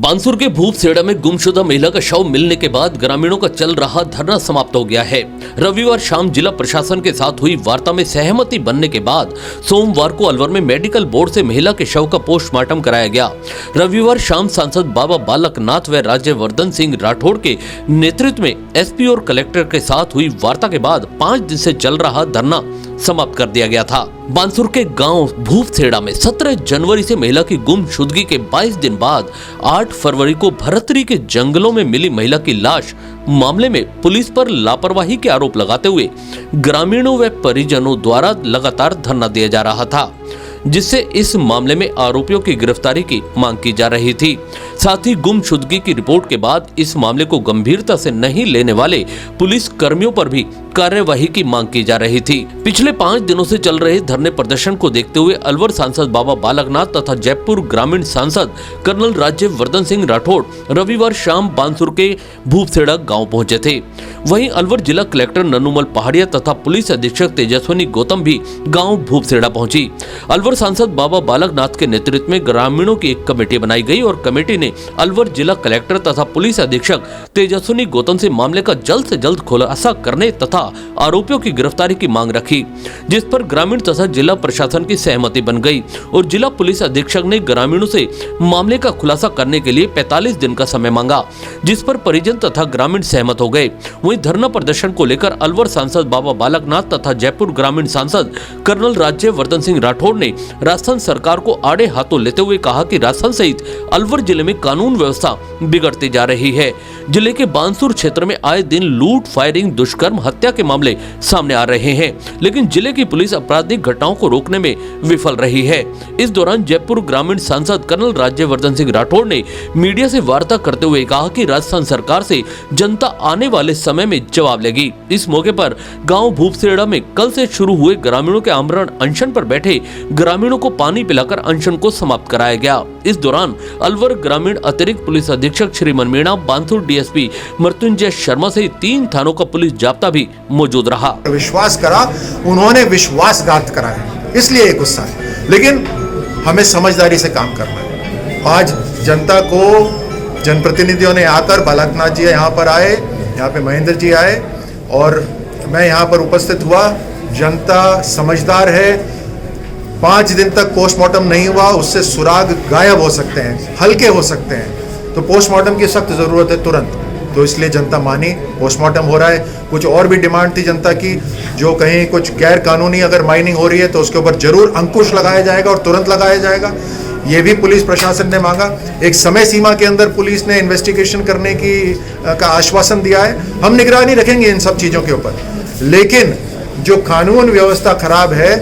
बानसूर के भूपसेड़ा में गुमशुदा महिला का शव मिलने के बाद ग्रामीणों का चल रहा धरना समाप्त हो गया है। रविवार शाम जिला प्रशासन के साथ हुई वार्ता में सहमति बनने के बाद सोमवार को अलवर में मेडिकल बोर्ड से महिला के शव का पोस्टमार्टम कराया गया। रविवार शाम सांसद बाबा बालकनाथ व राज्यवर्धन सिंह राठौड़ के नेतृत्व में एसपी और कलेक्टर के साथ हुई वार्ता के बाद 5 दिन से चल रहा धरना समाप्त कर दिया गया था। बानसूर के गांव भूपसेड़ा में 17 जनवरी से महिला की गुमशुदगी के 22 दिन बाद 8 फरवरी को भरतरी के जंगलों में मिली महिला की लाश मामले में पुलिस पर लापरवाही के आरोप लगाते हुए ग्रामीणों व परिजनों द्वारा लगातार धरना दिया जा रहा था, जिससे इस मामले में आरोपियों की गिरफ्तारी की मांग की जा रही थी। साथ ही गुमशुदगी की रिपोर्ट के बाद इस मामले को गंभीरता से नहीं लेने वाले पुलिस कर्मियों पर भी कार्यवाही की मांग की जा रही थी। पिछले 5 दिनों से चल रहे धरने प्रदर्शन को देखते हुए अलवर सांसद बाबा बालकनाथ तथा जयपुर ग्रामीण सांसद कर्नल राज्यवर्धन सिंह राठौड़ रविवार शाम बानसूर के भूपसेड़ा गाँव पहुँचे थे। वहीं अलवर जिला कलेक्टर नन्नूमल पहाड़िया तथा पुलिस अधीक्षक तेजस्विनी गौतम भी गाँव भूपसेड़ा पहुंची। अलवर सांसद बाबा बालकनाथ के नेतृत्व में ग्रामीणों की एक कमेटी बनाई गई और कमेटी ने अलवर जिला कलेक्टर तथा पुलिस अधीक्षक तेजस्विनी गौतम से मामले का जल्द से जल्द खुलासा करने तथा आरोपियों की गिरफ्तारी की मांग रखी, जिस पर ग्रामीण तथा जिला प्रशासन की सहमति बन गई और जिला पुलिस अधीक्षक ने ग्रामीणों से मामले का खुलासा करने के लिए 45 दिन का समय मांगा, जिस पर परिजन तथा ग्रामीण सहमत हो गए। वहीं धरना प्रदर्शन को लेकर अलवर सांसद बाबा बालकनाथ तथा जयपुर ग्रामीण सांसद कर्नल राज्यवर्धन सिंह राठौड़ ने राजस्थान सरकार को आड़े हाथों लेते हुए कहा कि राजस्थान सहित अलवर जिले में कानून व्यवस्था बिगड़ती जा रही है। जिले के बानसूर क्षेत्र में आए दिन लूट, फायरिंग, दुष्कर्म, हत्या के मामले सामने आ रहे हैं, लेकिन जिले की पुलिस आपराधिक घटनाओं को रोकने में विफल रही है। इस दौरान जयपुर ग्रामीण सांसद कर्नल राज्यवर्धन सिंह राठौड़ ने मीडिया से वार्ता करते हुए कहा कि राजस्थान सरकार से जनता आने वाले समय में जवाब लेगी। इस मौके पर गाँव भूपसेड़ा में कल से शुरू हुए ग्रामीणों के आमरण अनशन पर बैठे ग्रामीणों को पानी पिलाकर अनशन को समाप्त कराया गया। इस दौरान अलवर ग्रामीण अतिरिक्त पुलिस अधीक्षक श्रीमन मीणा, बानसूर डीएसपी मृत्युंजय शर्मा सहित 3 थानों का पुलिस जाब्ता भी मौजूद रहा। विश्वास करा, उन्होंने विश्वासघात करा है, इसलिए ये गुस्सा है, लेकिन हमें समझदारी से काम करना है। आज जनता को जनप्रतिनिधियों ने आकर, बालकनाथ जी यहाँ पर आए, यहाँ पे महेंद्र जी आए और मैं यहाँ पर उपस्थित हुआ। जनता समझदार है। 5 दिन तक पोस्टमार्टम नहीं हुआ, उससे सुराग गायब हो सकते हैं, हल्के हो सकते हैं, तो पोस्टमार्टम की सख्त जरूरत है तुरंत। तो इसलिए जनता मानी, पोस्टमार्टम हो रहा है। कुछ और भी डिमांड थी जनता की, जो कहीं कुछ गैर कानूनी अगर माइनिंग हो रही है तो उसके ऊपर जरूर अंकुश लगाया जाएगा और तुरंत लगाया जाएगा। ये भी पुलिस प्रशासन ने मांगा। एक समय सीमा के अंदर पुलिस ने इन्वेस्टिगेशन करने का आश्वासन दिया है। हम निगरानी रखेंगे इन सब चीज़ों के ऊपर, लेकिन जो कानून व्यवस्था खराब है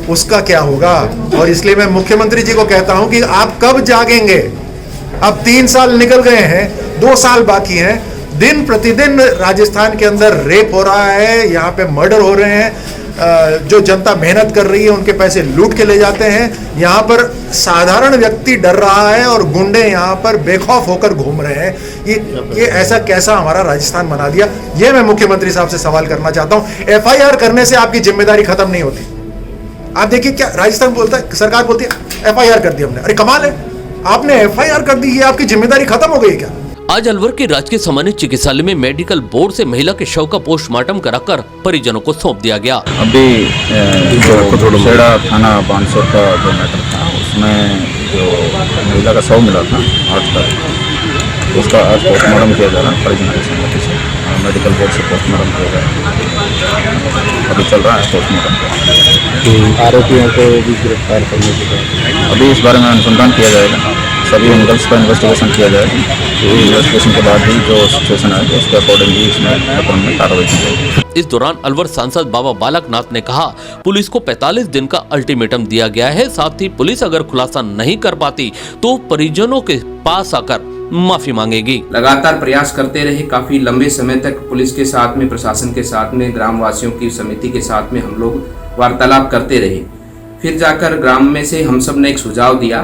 उसका क्या होगा? और इसलिए मैं मुख्यमंत्री जी को कहता हूं कि आप कब जागेंगे? अब 3 साल निकल गए हैं, 2 साल बाकी हैं। दिन प्रतिदिन राजस्थान के अंदर रेप हो रहा है, यहाँ पे मर्डर हो रहे हैं। जो जनता मेहनत कर रही है उनके पैसे लूट के ले जाते हैं। यहाँ पर साधारण व्यक्ति डर रहा है और गुंडे यहाँ पर बेखौफ होकर घूम रहे हैं। ये ऐसा कैसा हमारा राजस्थान बना दिया? ये मैं मुख्यमंत्री साहब से सवाल करना चाहता हूँ। FIR करने से आपकी जिम्मेदारी खत्म नहीं होती। आप देखिए क्या राजस्थान बोलता है, सरकार बोलती है FIR कर दी हमने। अरे कमाल है, आपने FIR कर दी, ये आपकी जिम्मेदारी खत्म हो गई क्या? आज अलवर के राजकीय सामान्य चिकित्सालय में मेडिकल बोर्ड से महिला के शव का पोस्टमार्टम कराकर परिजनों को सौंप दिया गया। अभी जो भूपसेड़ा थाना बानसूर का जो मैटर था, उसमें जो महिला का शव मिला था 8 तारीख, उसका आज पोस्टमार्टम किया जा रहा है परिजनों की सहमति से। मेडिकल बोर्ड से पोस्टमार्टम किया गया, अभी चल रहा है पोस्टमार्टम। आरोपियों को भी गिरफ्तार करने के बाद अभी इस बारे में अनुसंधान किया जाएगा, सभी एंगल्स पर इन्वेस्टिगेशन किया जाएगा। इन्वेस्टिगेशन के बाद ही जो सिचुएशन आएगी उसके अकॉर्डिंगली इसमें कार्रवाई की जाएगी। इस दौरान अलवर सांसद बाबा बालकनाथ ने कहा, पुलिस को 45 दिन का अल्टीमेटम दिया गया है। साथ ही पुलिस अगर खुलासा नहीं कर पाती तो परिजनों के पास आकर माफी मांगेगी। लगातार प्रयास करते रहे, काफी लंबे समय तक पुलिस के साथ में, प्रशासन के साथ में, ग्रामवासियों की समिति के साथ में हम लोग वार्तालाप करते रहे। फिर जाकर ग्राम में से हम सब ने एक सुझाव दिया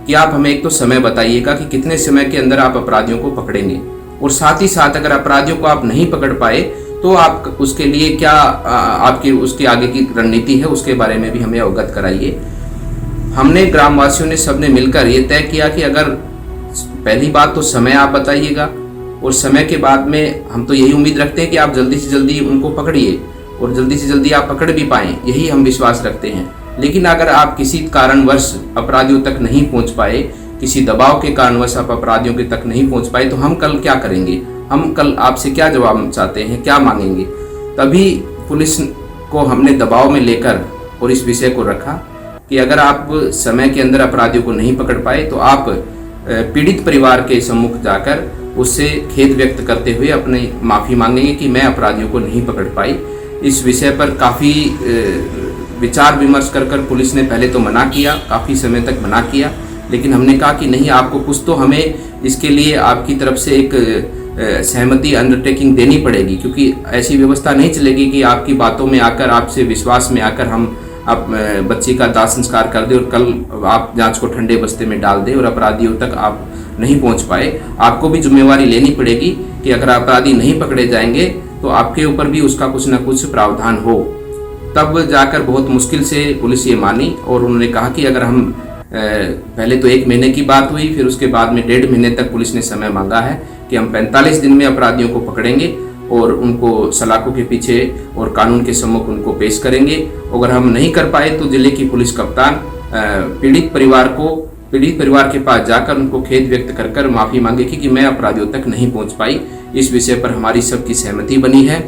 कि आप हमें एक तो समय बताइएगा कि कितने समय के अंदर आप अपराधियों को पकड़ेंगे, और साथ ही साथ अगर अपराधियों को आप नहीं पकड़ पाए तो आप उसके लिए क्या आपकी उसके आगे की रणनीति है, उसके बारे में भी हमें अवगत कराइए। हमने ग्रामवासियों ने सबने मिलकर ये तय किया कि अगर पहली बात तो समय आप बताइएगा, और समय के बाद में हम तो यही उम्मीद रखते हैं कि आप जल्दी से जल्दी उनको पकड़िए और जल्दी से जल्दी आप पकड़ भी पाएँ, यही हम विश्वास रखते हैं। लेकिन अगर आप किसी कारणवश अपराधियों तक नहीं पहुंच पाए, किसी दबाव के कारणवश आप अपराधियों के तक नहीं पहुंच पाए, तो हम कल क्या करेंगे? हम कल आपसे क्या जवाब चाहते हैं, क्या मांगेंगे? तभी पुलिस को हमने दबाव में लेकर और इस विषय को रखा कि अगर आप समय के अंदर अपराधियों को नहीं पकड़ पाए तो आप पीड़ित परिवार के सम्मुख जाकर उससे खेद व्यक्त करते हुए अपनी माफ़ी मांगेंगे कि मैं अपराधियों को नहीं पकड़ पाई। इस विषय पर काफ़ी विचार विमर्श कर पुलिस ने पहले तो मना किया, काफ़ी समय तक मना किया, लेकिन हमने कहा कि नहीं, आपको कुछ तो हमें इसके लिए आपकी तरफ से एक सहमति अंडरटेकिंग देनी पड़ेगी, क्योंकि ऐसी व्यवस्था नहीं चलेगी कि आपकी बातों में आकर, आपसे विश्वास में आकर हम आप बच्ची का दाह संस्कार कर दे और कल आप जांच को ठंडे बस्ते में डाल दे और अपराधियों तक आप नहीं पहुंच पाए। आपको भी जिम्मेवारी लेनी पड़ेगी कि अगर अपराधी नहीं पकड़े जाएंगे तो आपके ऊपर भी उसका कुछ न कुछ प्रावधान हो। तब जाकर बहुत मुश्किल से पुलिस ये मानी और उन्होंने कहा कि अगर हम पहले तो 1 महीने की बात हुई, फिर उसके बाद में 1.5 महीने तक पुलिस ने समय मांगा है कि हम 45 दिन में अपराधियों को पकड़ेंगे और उनको सलाखों के पीछे और कानून के सम्मुख उनको पेश करेंगे। अगर हम नहीं कर पाए तो जिले की पुलिस कप्तान पीड़ित परिवार के पास जाकर उनको खेद व्यक्त कर माफ़ी मांगेगी कि मैं अपराधियों तक नहीं पहुंच पाई। इस विषय पर हमारी सबकी सहमति बनी है